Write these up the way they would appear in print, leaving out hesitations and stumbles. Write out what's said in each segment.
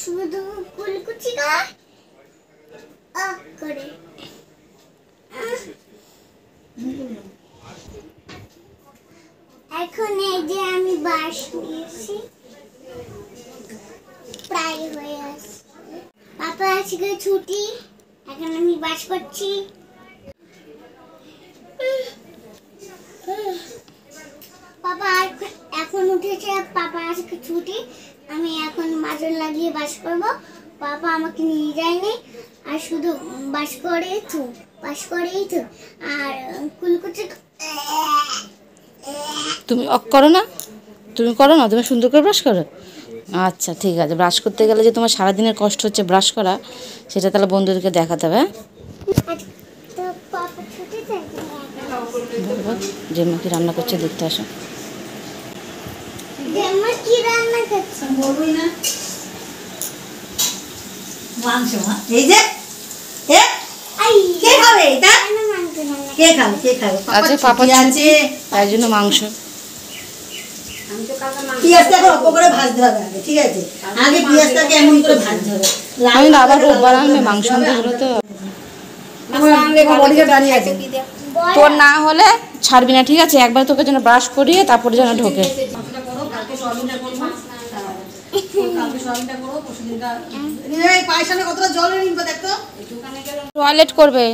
শুধু কুলকুচি করে এখন এই যে আমি বাস নিয়েছি প্রায় হয়ে আসছে পাপা আজকে ছুটি এখন আমি বাস করছি পাপা এখন উঠেছে পাপা আজকে ছুটি আমি এখন মাজর লাগিয়ে বাস করব পাপা আমাকে নিয়ে যায়নি আর শুধু বাস করেই তো আর কুলকুচি তুমি করো না তুমি সুন্দর করে ব্রাশ করো আচ্ছা ঠিক আছে ব্রাশ করতে গেলে যে তোমার সারাদিনের কষ্ট হচ্ছে ব্রাশ করা সেটা তাহলে বন্ধুদেরকে দেখাতে হবে জেম্মা কি রান্না করছে দেখতে আসো আচ্ছা পাপা আছে তাই জন্য মাংস আমি আবার রোববার আনবে মাংস আনতে হলো তো তোর না হলে ছাড়বি না ঠিক আছে একবার তোকে যেন ব্রাশ করিয়ে তারপরে যেন ঢোকে টয়লেট করবে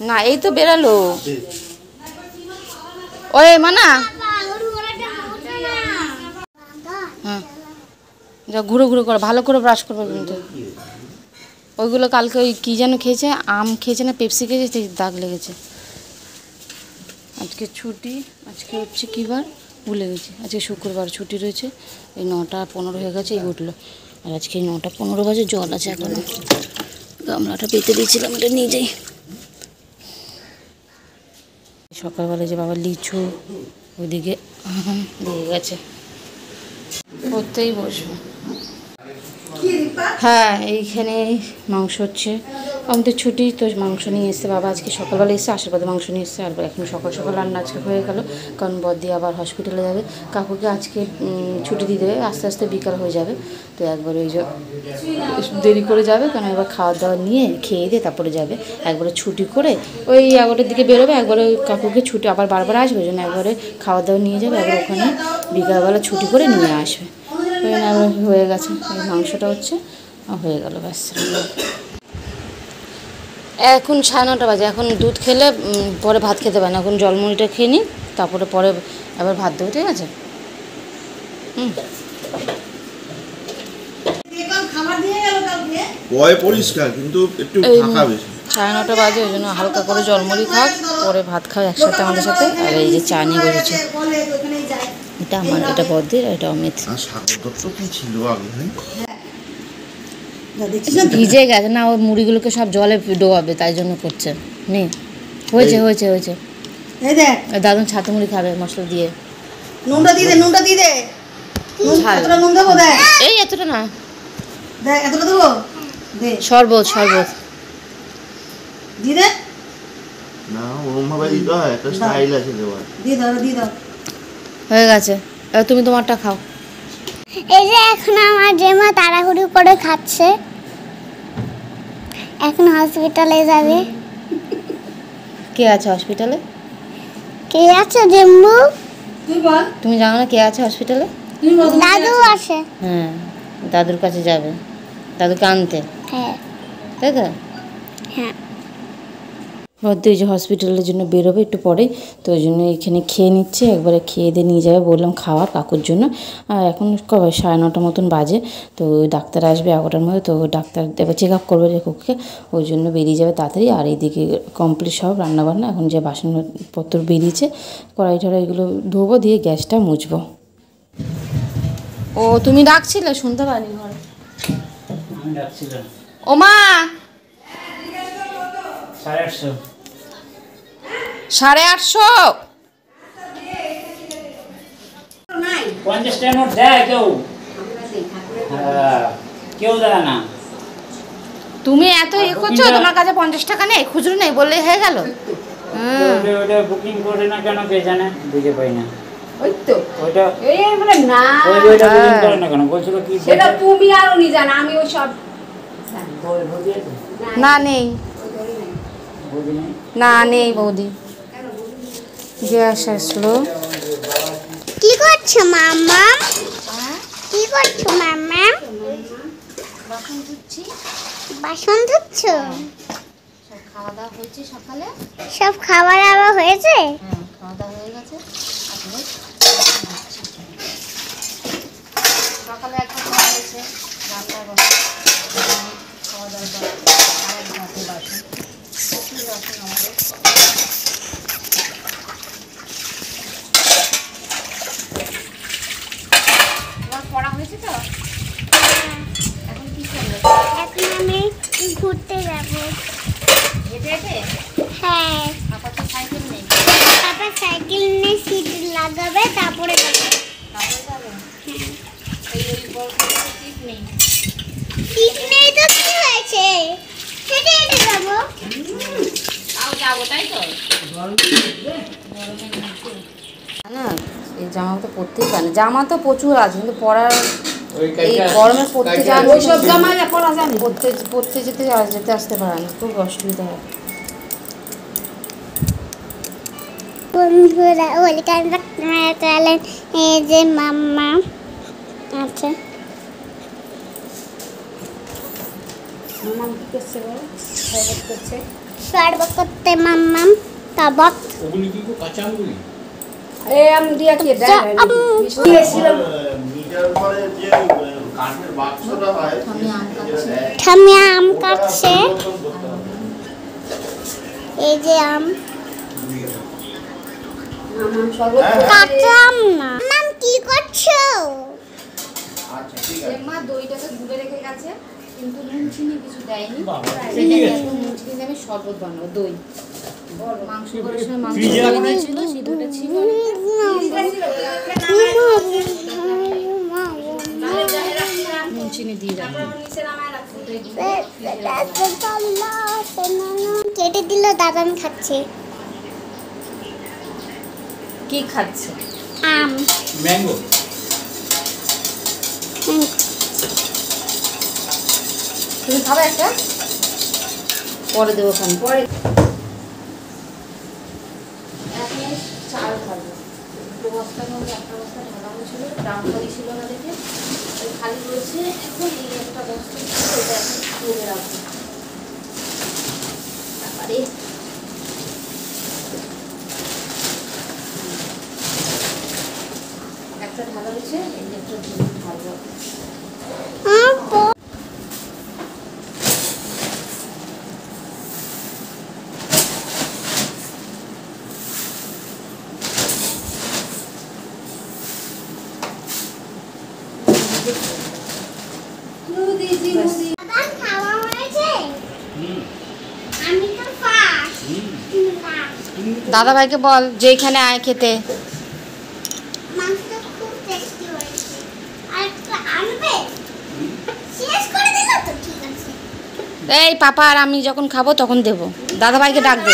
না এই তো বেরালো ওই মানা হ্যাঁ যা ঘুরো করো ভালো করে ব্রাশ করবে কিন্তু ওইগুলো কালকে ওই কী যেন খেয়েছে আম খেয়েছে না পেপসি খেয়েছে দাগ লেগেছে আজকে ছুটি আজকে হচ্ছে কী বার ভুলে গেছি আজকে শুক্রবার ছুটি রয়েছে এই 9:15 হয়ে গেছে এই উঠলো আর আজকে 9:15 বাজে জল আছে এখন গামলাটা পেতে দিয়েছিলাম এটা নিয়ে যাই সকালবেলা যে বাবা লিচু ওইদিকে দিয়ে গেছে করতেই বসবো হ্যাঁ এইখানে মাংস হচ্ছে আমাদের ছুটি তো মাংস নিয়ে এসছে বাবা আজকে সকালবেলা এসে আশীর্বাদে মাংস নিয়ে এসছে আর এখন সকাল সকাল রান্না আজকে হয়ে গেল কারণ বদ্দি আবার হসপিটালে যাবে কাকুকে আজকে ছুটি দিয়ে দেবে আস্তে আস্তে বিকাল হয়ে যাবে তো একবার ওই যে দেরি করে যাবে কারণ একবার খাওয়া দাওয়া নিয়ে খেয়ে দিয়ে তারপরে যাবে একবারে ছুটি করে ওই 11টার দিকে বেরোবে একবারে কাকুকে ছুটি আবার বারবার আসবে ওই জন্য একবারে খাওয়া দাওয়া নিয়ে যাবে একবার ওখানে বিকালবেলা ছুটি করে নিয়ে আসবে ওই জন্য হয়ে গেছে ওই মাংসটা হচ্ছে হয়ে গেল ব্যাস এখন 9:30 বাজে এখন দুধ খেলে পরে ভাত খেতে পারে না এখন জলমুড়িটা খেয়ে নিই তারপরে পরে আবার ভাত দেবো ঠিক আছে পরিষ্কার কিন্তু একটু ফাঁকা বেশি 9:30 বাজে ওই জন্য হালকা করে জলমুড়ি খাক পরে ভাত খাও একসাথে আমাদের সাথে আর এই যে চা নিয়ে বসেছে এটা আমার এটা বদ্দির এটা অমিত ভিজে গেছে না ওই মুড়িগুলোকে সব জলে ডোবাবে তাই জন্য করছে নেই হয়েছে দাদুন ছাতু মুড়ি খাবে মশলা দিয়ে নুনটা দিয়ে দে এতটা নুন দেবো দেখ এই এতটা না দেখ এতটা দেবো দে শরবত দিয়ে দে না ওরকম ভাবে দিতে হয় একটা স্টাইল আছে দেওয়ার দিয়ে দাও হয়ে গেছে এবার তুমি তোমারটা খাও এই যে এখন আমার জেমা তাড়াহুড়ো করে খাচ্ছে এখন হসপিটালে যাবে কে আছে হসপিটালে কে আছে জেম্মু তুই বল তুমি জানো না কে আছে হসপিটালে দাদু আছে হ্যাঁ দাদুর কাছে যাবে দাদুকে আনতে হ্যাঁ তাই তো হ্যাঁ বদ্দি যে হসপিটালের জন্য বেরোবে একটু পরেই তো ওই জন্য এখানে খেয়ে নিচ্ছে একবারে খেয়ে দিয়ে নিয়ে যাবে বললাম খাওয়ার কাকুর জন্য আর এখন কবে 9:30 মতন বাজে তো ডাক্তার আসবে 11টার মধ্যে তো ডাক্তার এবার চেক আপ করবে কাকুকে ওই জন্য বেরিয়ে যাবে তাড়াতাড়ি আর এইদিকে কমপ্লিট সব রান্নাবান্না এখন যে বাসনপত্র বেরিয়েছে কড়াই টড়াই এগুলো ধোবো দিয়ে গ্যাসটা মুছবো ও তুমি ডাকছিলে শুনতে পারিনি ঘরে ও মা 850 50 নোট দেয় কেউ দেয় না তুমি এত করছো তোমার কাছে 50 টাকা নেই খুচরো নেই বললেই হয়ে গেল বুকিং করে না কেন কে জানে বুঝে পাই না ওই তো ওইটা এই বলে না ওই বইটা রিডিং করে না কেন বলছিল কি সেটা তুমি আর উনি জানো আমি ওই সব বই বই দিয়েছে না নেই, বই নেই না নেই বৌদি। গ্যাস আসলো। কি করছো মাম্মা? কি করছো মাম্মা? বাসন ধুচ্ছি। বাসন ধুচ্ছো? সব খাওয়া দাওয়া হয়েছে সকালে। সব খাবার আবার হয়েছে? হ্যাঁ, খাওয়া দাওয়া হয়ে গেছে। সকালে একটা খাওয়া হয়েছে, রান্নার বাসন, খাওয়া দাওয়ার পর আর এক ঘাটে বাসন, প্রচুর বাসন আমাদের। তোমার পড়া হয়েছে তো? এখন কি করবে? এখন আমি ঘুরতে যাব। হেঁটে হেঁটে? হ্যাঁ, আপাতত সাইকেল নেই। পাপা সাইকেল নিয়ে সিট লাগাবে তারপরে যাবে। তারপরে যাবে? এই বড় সিট নেই। সিট নেই তো কি হয়েছে? হেঁটে হেঁটে যাবো। তাও যাবো, তাই তো? না, এই জামা তো পরতেই পারে না। জামা তো প্রচুর আছে কিন্তু পরার এই গরমে পরতে যাওয়া ওইসব জামা পরা যাবে পরতে যেতে আসতে পারে না, খুব অসুবিধা হয়। বন্ধুরা welcome back to my channel. এই যে মাম্মা আছে। মামা কি করছে বলো শরবত করছে শরবত করতে মাম্মা তাবত। ওগুলি কি কাঁচা আঙ্গুলি? এই আম দিয়া কি দেয় মিষ্টি এসেছিলাম মিটার পরে যে কাঠের বাক্সটা হয় ঠাম্মি আম কাটছে। এই যে আম মামা শরবত কাঁচা আম না। মাম কি করছো? আচ্ছা ঠিক আছে মা দইটাকে গুলে রেখে গেছে কিন্তু নুন চিনি কিছু দেয়নি। বাবা, সেটা এখন নুন চিনি দিয়ে আমি শরবত বানাবো। দই মাংস করার সময় মাংস ফ্রিজে রাখা নাই? ছিল, সেই দইটা ছিল। নুন চিনি দিয়ে রাখবো। কেটে দিল, দাদান খাচ্ছে কি খাচ্ছে? আম। ম্যাঙ্গো। তুমি খাবে একটা? পরে দেবো খান। পরে এখন চাল খাবো। দুটো বস্তার মধ্যে একটা বস্তা ঢালা হয়েছিল, ডাউন খালি ছিল না দেখে ওই খালি রয়েছে। এখন এই একটা বস্তা ছিল, ওইটা এখন তুলে রাখবো। তারপরে একটা ঢালা রয়েছে, এই যে একটা ঢালবো। দাদান খাওয়া হয়েছে? আমি তো ফার্স্ট। দাদা ভাইকে বল যে এখানে আয় খেতে। মাংসটা খুব টেস্টি হয়েছে। আর একটা আনবে? শেষ করে দিল তো, ঠিক আছে। এই পাপা আর আমি যখন খাবো তখন দেবো। দাদা ভাইকে ডাক দে।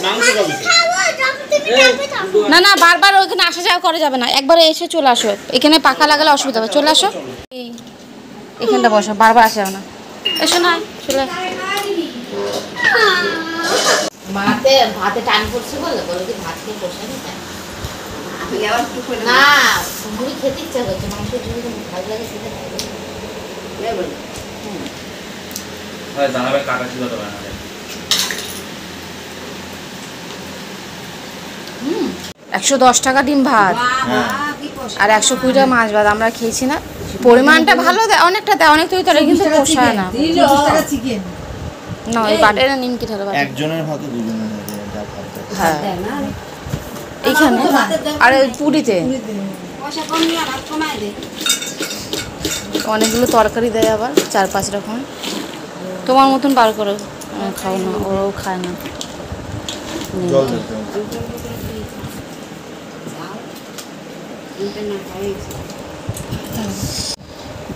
মাংস খাবি তো? না না, বারবার ওইখানে আসা যাওয়া করা যাবে না, একবারে এসে চলে আসো। এখানে পাখা লাগালে অসুবিধা হবে, চলে আসো। এখানটা বসো, বারবার আসা যাবে না। এসো না, চলে মাতে ভাতে টান পড়ছে বলে বলো কি ভাত খেয়ে বসে না, মুড়ি খেতে ইচ্ছা করছে, মাংস ঝুড়ি ভালো লাগে সেটা দাঁড়াবে কাটা ছিল তো বানাবে। 110 টাকা ডিম ভাত আর 120 টাকা মাছ ভাত আমরা খেয়েছি না। পরিমাণটা ভালো দেয়, অনেকটা দেয়, অনেক তৈরি কিন্তু পোষায় না। চিকেন না এই বাটারে নিমকি ঢালা বাটা। একজনের হাতে দুজনের হাতে যা খাবে। হ্যাঁ এইখানে আর ওই পুরিতে পয়সা কম নিয়ে ভাত কমায় দে অনেকগুলো তরকারি দেয় আবার 4-5 রকম। তোমার মতন বার করো, খাও না, ওরাও খায় না। জল দিতে হবে।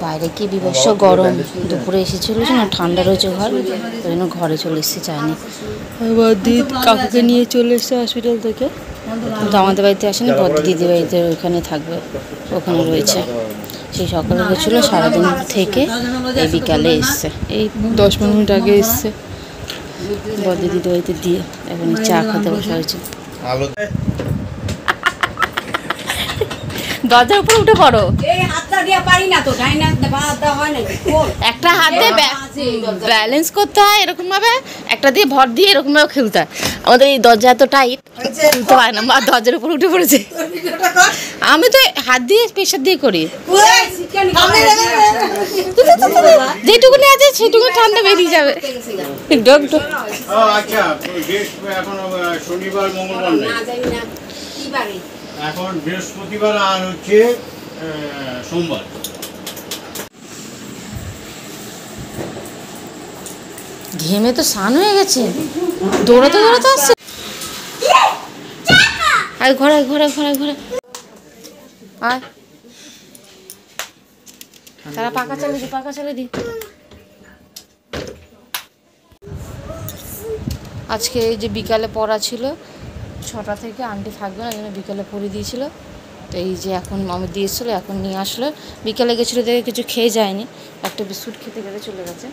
বাইরে কি বিভৎস গরম, দুপুরে এসেছিল না, ঠান্ডা রয়েছে ঘর, ওই জন্য ঘরে চলে এসেছি, চাইনি। এবার দিদি কাকুকে নিয়ে চলে এসছে হসপিটাল থেকে। কিন্তু আমাদের বাড়িতে আসেনি, বদ্দি দিদি বাড়িতে ওখানে থাকবে, ওখানে রয়েছে। সেই সকালে গেছিলো, সারাদিন থেকে এই বিকালে এসছে, এই 10-15 মিনিট আগে এসছে বদ্দি দিদি বাড়িতে দিয়ে এখন চা খেতে বসা হয়েছে। দরজার উপরে উঠে পড়ো, একটা হাত দিয়ে ব্যালেন্স করতে হয় এরকম ভাবে, একটা দিয়ে ভর দিয়ে এরকম ভাবে খেলতে হয়। আমাদের এই দরজা এত টাইট, খুলতে পারে না, মা দরজার উপর উঠে পড়েছে। আমি তো হাত দিয়ে প্রেশার দিয়ে করি, যেটুকুনি আছে সেটুকু ঠান্ডা বেরিয়ে যাবে। আচ্ছা, এখন শনিবার মঙ্গলবার নেই, এখন বৃহস্পতিবার আর হচ্ছে সোমবার। ঘেমে তো স্নান হয়ে গেছে, দৌড়াতে দৌড়াতে আসছে। আর ঘরে ঘরে ঘরে ঘরে আয়, তারা পাকা চালিয়ে দি, পাকা চালিয়ে দি। আজকে এই যে বিকালে পড়া ছিল 6টা থেকে, আন্টি থাকবে না, এই জন্য বিকালে পড়ে দিয়েছিল। তো এই যে এখন আমি দিয়ে এসেছিলো, এখন নিয়ে আসলো। বিকালে গেছিলো দেখে কিছু খেয়ে যায়নি, একটা বিস্কুট খেতে খেতে চলে গেছে।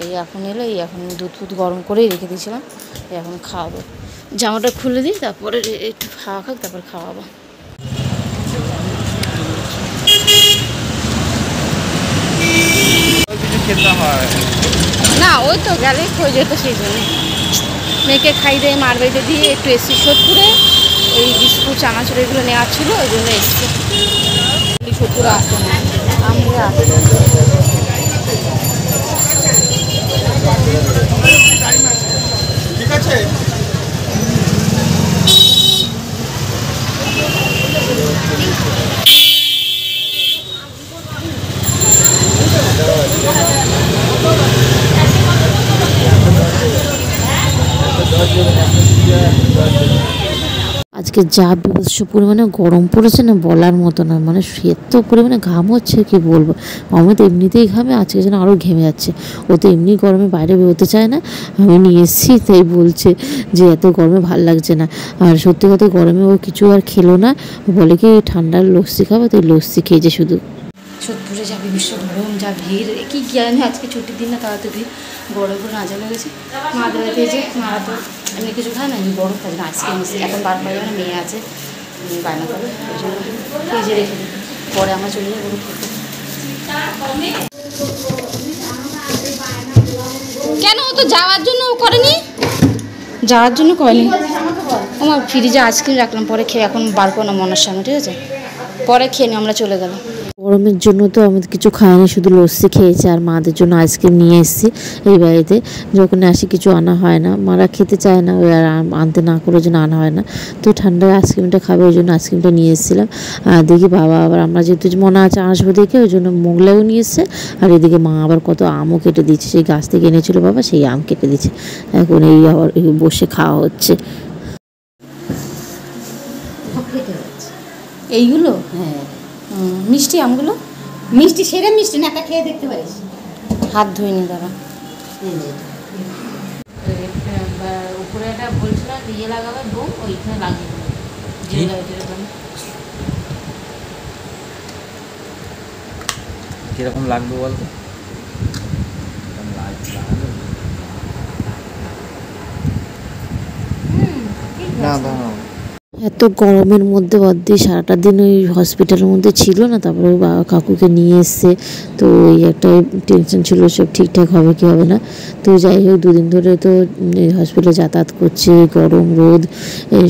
এই এখন এলো, এই এখন দুধ ফুধ গরম করেই রেখে দিয়েছিলাম, এই এখন খাওয়াবো। জামাটা খুলে দিই, তারপরে একটু খাওয়া খাক, তারপর খাওয়াবো। না ওই তো গেলেই হয়ে যেত, সেই জন্যে মেয়েকে খাই দিয়ে মার বাড়িতে দিয়ে একটু এসছি সোদপুরে, ওই বিস্কুট চানাচুর এগুলো নেওয়ার ছিল, ওই জন্য এসছি। সোদপুরে আসতে না, আমরা আসতে ঠিক আছে। আজকে যা বিভৎস পরিমাণে গরম পড়েছে না, বলার মতো না, মানে এত পরিমাণে ঘাম হচ্ছে কি বলবো। আমি তো এমনিতেই ঘামে, আজকে যেন আরও ঘেমে যাচ্ছে। ও তো এমনি গরমে বাইরে বেরোতে চায় না, আমি নিয়ে এসেছি তাই বলছে যে এত গরমে ভাল লাগছে না। আর সত্যি কথা গরমে ও কিছু আর খেলো না, বলে কি ঠান্ডার লস্যি খাবে, তাই লস্যি খেয়েছে শুধু। সোদপুরে যা বিভৎস গরম, যা ভিড়, কি জ্ঞান আজকে ছুটির দিন না, তারা তো ভিড়, বড় করে নাজা লেগেছে। মা দাঁড়াতে যে মারা তো এমনি কিছু খায় না, বড় খায় না, আইসক্রিম মিশে এখন বার পাই না, মেয়ে আছে বায়না করে, ওই জন্য ফ্রিজে রেখে দিই, পরে আমরা চলে যাবো খেতে। কেন ও তো যাওয়ার জন্য করেনি, যাওয়ার জন্য করেনি। আমার ফ্রিজে আইসক্রিম রাখলাম, পরে খেয়ে এখন বার করো না মনের সামনে, ঠিক আছে, পরে খেয়ে নিয়ে আমরা চলে গেলাম। গরমের জন্য তো আমি কিছু খাইনি, শুধু লস্যি খেয়েছি, আর মাদের জন্য আইসক্রিম নিয়ে এসেছি। এই বাড়িতে যখন আসি কিছু আনা হয় না, মারা খেতে চায় না, ওই আর আনতে না করে জন্য আনা হয় না। তো ঠান্ডায় আইসক্রিমটা খাবে, ওই জন্য আইসক্রিমটা নিয়ে এসেছিলাম। আর দেখি বাবা আবার, আমরা যেহেতু মনে আছে আসবো দেখে, ওই জন্য মোগলাও নিয়ে এসছে। আর এদিকে মা আবার কত আমও কেটে দিচ্ছে, সেই গাছ থেকে এনেছিল বাবা, সেই আম কেটে দিচ্ছে। এখন এই আবার বসে খাওয়া হচ্ছে। এইগুলো হ্যাঁ, মিষ্টি আমগুলো, মিষ্টি সেরা মিষ্টি না, একটা খেয়ে দেখতে পারিস। হাত ধুইনি দাঁড়া। উপরে একটা বলছিল ইয়ে লাগাবে বউ, ওইখানে লাগিয়ে কিরকম লাগবে বলতো? না না এত গরমের মধ্যে বদ্দি সারাটা দিন ওই হসপিটালের মধ্যে ছিল না, তারপরে ওই বাবা কাকুকে নিয়ে এসছে। তো ওই একটা টেনশন ছিল সব ঠিকঠাক হবে কি হবে না। তো যাই হোক 2 দিন ধরে তো হসপিটালে যাতায়াত করছে, গরম রোদ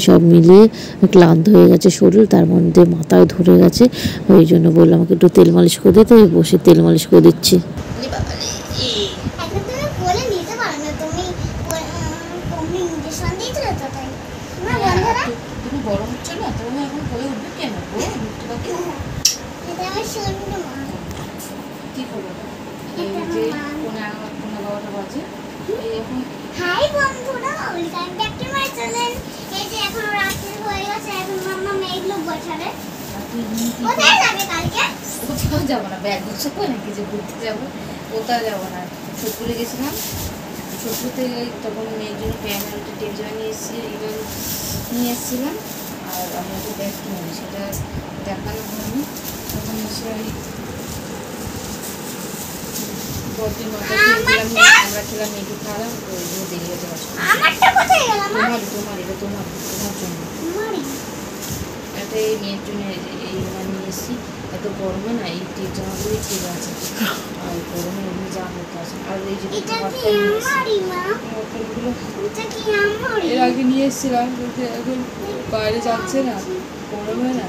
সব মিলিয়ে ক্লান্ত হয়ে গেছে শরীর, তার মধ্যে মাথাও ধরে গেছে। ওই জন্য বললাম আমাকে একটু তেল মালিশ করে দিতে, বসে তেল মালিশ করে দিচ্ছি। এখন তুমি বলে নিতে পারো না, তুমি ইঞ্জেকশন দিয়েছিলে তো তাই না বন্ধুরা? তুমি গরম হচ্ছে না, তুমি এখন বলে উঠবে কেন? এটা আমার শুনবো মা। কি করবো? এই যে 11:15 বাজে, এই এখন হাই বন্ধুরা, welcome back to my channel. এই যে এখন রাত্রি হয়ে গেছে, এখন মাম্মা মেঘলো বসাবে। কোথায় যাবে কালকে? কোথাও যাবো না, ব্যাগ গুছাবো নাকি যে ঘুরতে যাবো, কোথাও যাবো না। সোদপুরে গেছিলাম, শ্বশুরতে তখন মেয়ের জন্য প্যান্ট আর একটা টেপ জামা নিয়ে এসেছি, এবার নিয়ে এসেছিলাম। আর আমি একটা ব্যাগ কিনি, সেটা দেখানো হয়নি। তখন এসে ওই বদ্রির মাথা খেয়েছিলাম, আমরা খেলাম, মেয়েকে খাওয়ালাম, তো ওই জন্য দেরি হতে পারছি। আমারটা কোথায় গেল আমার তোমার এটা তোমার জন্য আমারই। একটা এই মেয়ের জন্য এই নিয়ে এসেছি। এত গরমে না এই টেপ জামাগুলোই ঠিক আছে, আর গরমে এমনি যা হতে আছে। আর এই যে এটা হট কি প্যান্ট নিয়ে এসেছি, আমারই মা? হট প্যান্টগুলো এটা কি আমারই? এর আগে নিয়ে এসেছিলাম, কিন্তু এখন বাইরে যাচ্ছে না, গরমে না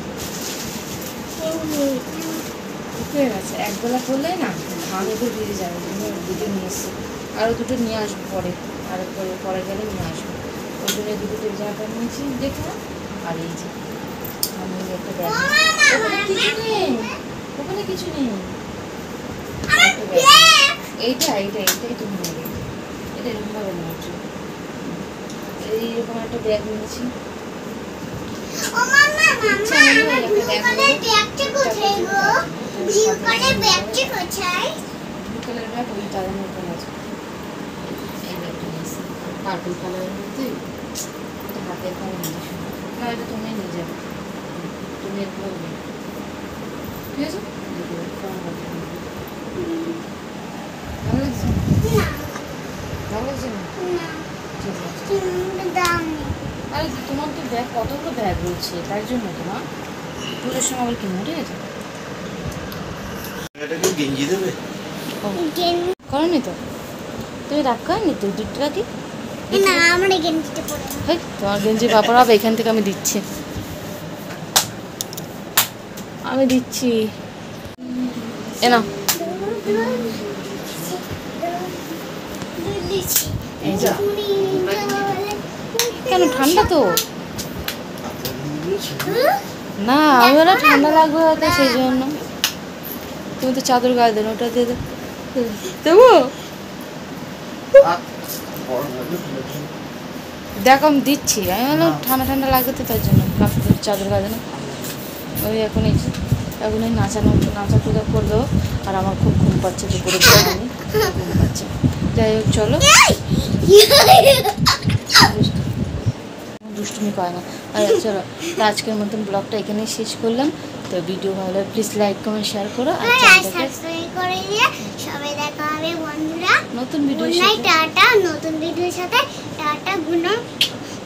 হয়ে গেছে। একবেলা করলে না ঘাম এগুলো বেরিয়ে যাবে, ওই জন্য দুটো নিয়ে এসেছি। আরও দুটো নিয়ে আসবো পরে, আর পরে গেলে নিয়ে আসবো। ওই জন্য দুটো টেপ জামা প্যান্ট নিয়েছি, দেখে না। আর এই যে আমি একটা ব্যাগ, ওখানে কিছু নেই, ওখানে কিছু নেই, একটা ব্যাগ। এইটাই তুমি নেবে, এটা এরকমভাবে নেওয়ার জন্য এইরকম একটা ব্যাগ নিয়েছি। ও মামা, মামা, আমার ব্লু কালার ব্যাগটা কোথায় গো? ব্লু কালার ব্যাগটা কোথায়? ব্লু কালার ব্যাগ ওই তাদের মধ্যে আছে। এই ব্যাগটা নিয়েছি পার্পল কালারের মধ্যে, এটা হাতের কাছে নিয়ে যাবে না, এটা তুমি নিয়ে যাবে, তুমি এরকম নেবে, ঠিক আছে? ভালো লাগছে? না, ভালো লাগছে না? না, ঠিক আছে। তুমি দাওনি। আরে তোমার তো ব্যাগ, কতগুলো ব্যাগ রয়েছে, তাই জন্য তোমার পুজোর সময় আবার কিনবো, ঠিক আছে? এটাকে গেঞ্জি দেবে? গেঞ্জি- করনি তো, তুমি রাগ করেনি তো 2 টাকা কি? না, আমার এই গেঞ্জিটা পরে না। হেই, তোমার গেঞ্জি বাপর হবে, এখান থেকে আমি দিচ্ছি, আমি দিচ্ছি, এ না দিচ্ছি। এই যা। তুমি কেন ঠান্ডা তো হুম? না, আমি ওরা ঠান্ডা লাগবে হয়তো সেই জন্য। তুমি তো চাদর গায়ে দেন, ওটা দিয়ে দেবো। দেখো আমি দিচ্ছি, আমি বললাম ঠান্ডা ঠান্ডা লাগবে তো, তার জন্য কাপড় চাদর গায়ে দেন। ওই এখন এই নাচা পূজা করলো। আর আমার খুব ঘুম পাচ্ছে, দুপুরে আমি ঘুম পাচ্ছে। যাই হোক চলো, দুষ্টুমি করে না। আর চলো, তো আজকের মতন ব্লগটা এখানেই শেষ করলাম। তো ভিডিও ভালো লাগলে প্লিজ লাইক কমেন্ট শেয়ার করো, আর চ্যানেলটাকে সাবস্ক্রাইব করে দিয়ে সবাই দেখা হবে বন্ধুরা। নতুন ভিডিও গুড নাইট, টাটা। নতুন ভিডিওর সাথে ta-ta, good night,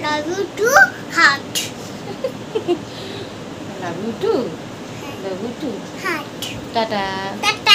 love you to heart love you to heart ta-ta. Tata.